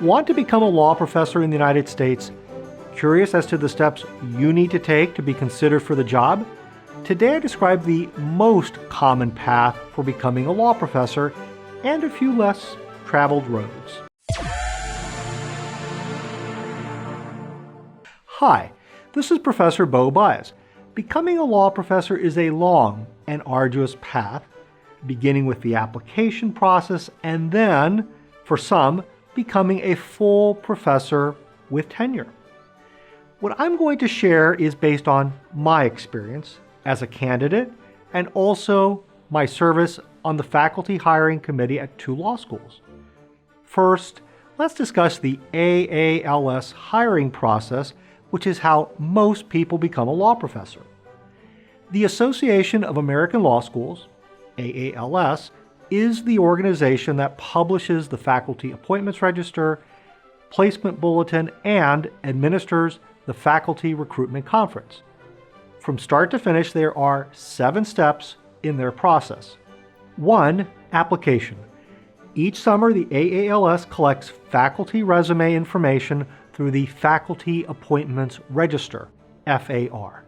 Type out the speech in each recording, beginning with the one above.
Want to become a law professor in the United States? Curious as to the steps you need to take to be considered for the job? Today I describe the most common path for becoming a law professor and a few less traveled roads. Hi, this is Professor Beau Baez. Becoming a law professor is a long and arduous path, beginning with the application process and then, for some, becoming a full professor with tenure. What I'm going to share is based on my experience as a candidate and also my service on the faculty hiring committee at 2 law schools. First, let's discuss the AALS hiring process, which is how most people become a law professor. The Association of American Law Schools, AALS, is the organization that publishes the Faculty Appointments Register, Placement Bulletin, and administers the Faculty Recruitment Conference. From start to finish, there are 7 steps in their process. 1. Application. Each summer, the AALS collects faculty resume information through the Faculty Appointments Register, FAR.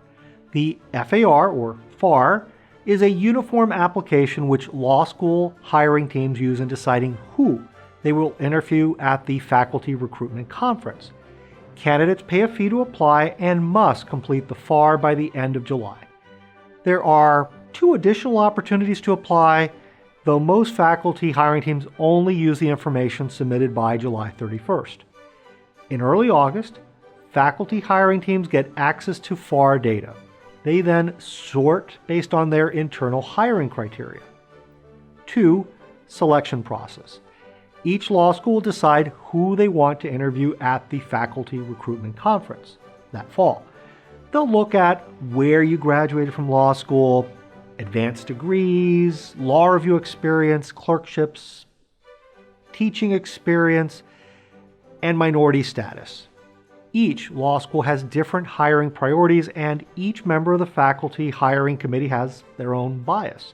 The FAR, or FAR, is a uniform application which law school hiring teams use in deciding who they will interview at the Faculty Recruitment Conference. Candidates pay a fee to apply and must complete the FAR by the end of July. There are 2 additional opportunities to apply, though most faculty hiring teams only use the information submitted by July 31st. In early August, faculty hiring teams get access to FAR data. They then sort based on their internal hiring criteria. 2. Selection process. Each law school will decide who they want to interview at the Faculty Recruitment Conference that fall. They'll look at where you graduated from law school, advanced degrees, law review experience, clerkships, teaching experience, and minority status. Each law school has different hiring priorities, and each member of the faculty hiring committee has their own bias.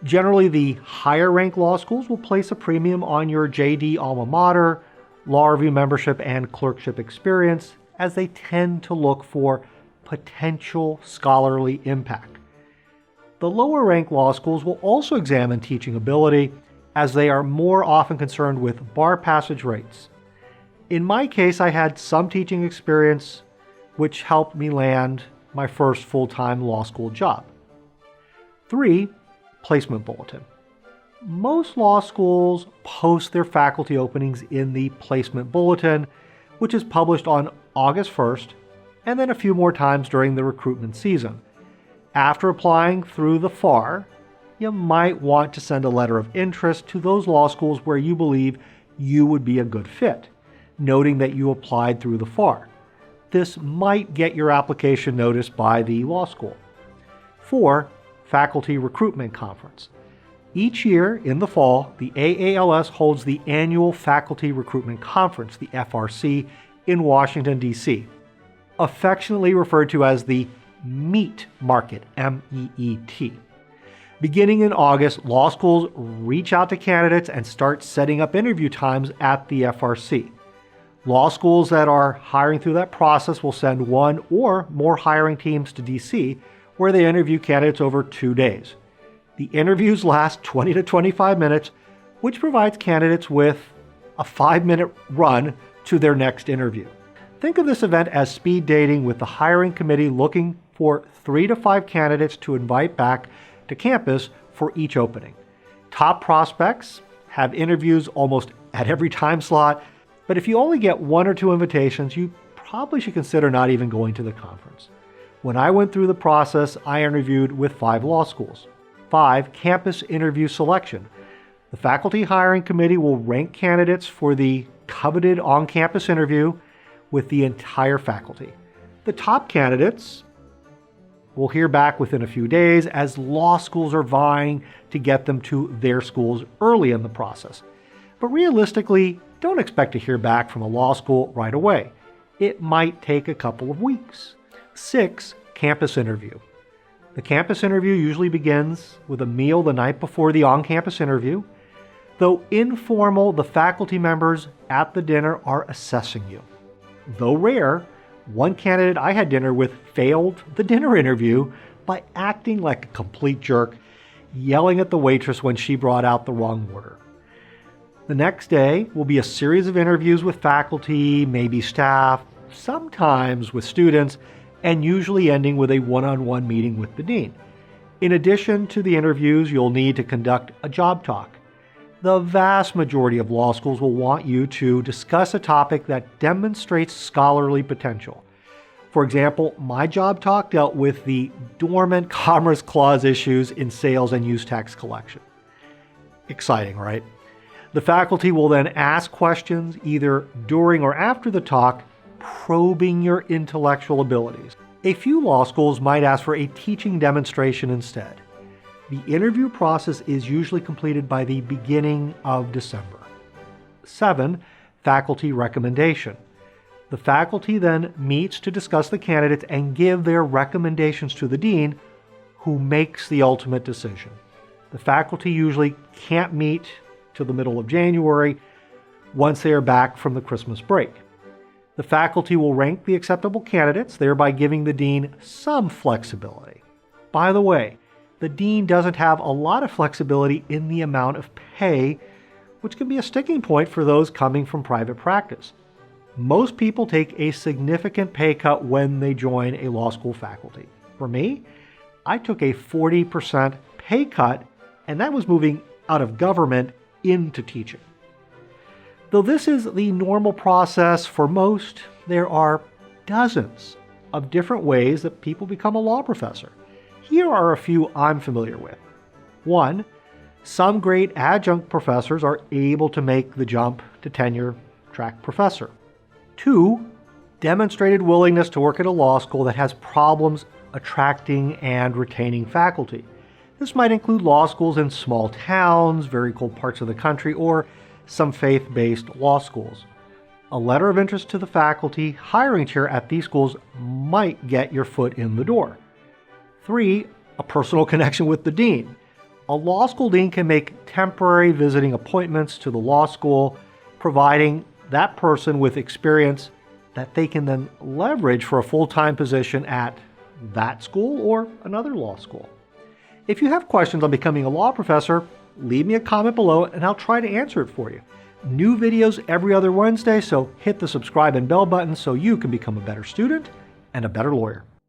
Generally, the higher-ranked law schools will place a premium on your JD alma mater, law review membership, and clerkship experience, as they tend to look for potential scholarly impact. The lower-ranked law schools will also examine teaching ability, as they are more often concerned with bar passage rates. In my case, I had some teaching experience, which helped me land my first full-time law school job. 3. Placement Bulletin. Most law schools post their faculty openings in the Placement Bulletin, which is published on August 1st, and then a few more times during the recruitment season. After applying through the FAR, you might want to send a letter of interest to those law schools where you believe you would be a good fit, noting that you applied through the FAR. This might get your application noticed by the law school. 4. Faculty Recruitment Conference. Each year in the fall, the AALS holds the annual Faculty Recruitment Conference, the FRC, in Washington, D.C., affectionately referred to as the MEET Market, M-E-E-T. Beginning in August, law schools reach out to candidates and start setting up interview times at the FRC. Law schools that are hiring through that process will send 1 or more hiring teams to DC, where they interview candidates over 2 days. The interviews last 20 to 25 minutes, which provides candidates with a 5-minute run to their next interview. Think of this event as speed dating, with the hiring committee looking for 3 to 5 candidates to invite back to campus for each opening. Top prospects have interviews almost at every time slot, but if you only get 1 or 2 invitations, you probably should consider not even going to the conference. When I went through the process, I interviewed with 5 law schools. 5. Campus interview selection. The faculty hiring committee will rank candidates for the coveted on-campus interview with the entire faculty. The top candidates will hear back within a few days, as law schools are vying to get them to their schools early in the process. But realistically, don't expect to hear back from a law school right away. It might take a couple of weeks. 6. Campus interview. The campus interview usually begins with a meal the night before the on-campus interview. Though informal, the faculty members at the dinner are assessing you. Though rare, one candidate I had dinner with failed the dinner interview by acting like a complete jerk, yelling at the waitress when she brought out the wrong order. The next day will be a series of interviews with faculty, maybe staff, sometimes with students, and usually ending with a one-on-one meeting with the dean. In addition to the interviews, you'll need to conduct a job talk. The vast majority of law schools will want you to discuss a topic that demonstrates scholarly potential. For example, my job talk dealt with the dormant Commerce Clause issues in sales and use tax collection. Exciting, right? The faculty will then ask questions either during or after the talk, probing your intellectual abilities. A few law schools might ask for a teaching demonstration instead. The interview process is usually completed by the beginning of December. 7. Faculty recommendation. The faculty then meets to discuss the candidates and give their recommendations to the dean, who makes the ultimate decision. The faculty usually can't meet till the middle of January once they are back from the Christmas break. The faculty will rank the acceptable candidates, thereby giving the dean some flexibility. By the way, the dean doesn't have a lot of flexibility in the amount of pay, which can be a sticking point for those coming from private practice. Most people take a significant pay cut when they join a law school faculty. For me, I took a 40% pay cut, and that was moving out of government into teaching. Though this is the normal process for most, there are dozens of different ways that people become a law professor. Here are a few I'm familiar with. 1. Some great adjunct professors are able to make the jump to tenure-track professor. 2. Demonstrated willingness to work at a law school that has problems attracting and retaining faculty. This might include law schools in small towns, very cold parts of the country, or some faith-based law schools. A letter of interest to the faculty hiring chair at these schools might get your foot in the door. 3. A personal connection with the dean. A law school dean can make temporary visiting appointments to the law school, providing that person with experience that they can then leverage for a full-time position at that school or another law school. If you have questions on becoming a law professor, leave me a comment below and I'll try to answer it for you. New videos every other Wednesday, so hit the subscribe and bell button so you can become a better student and a better lawyer.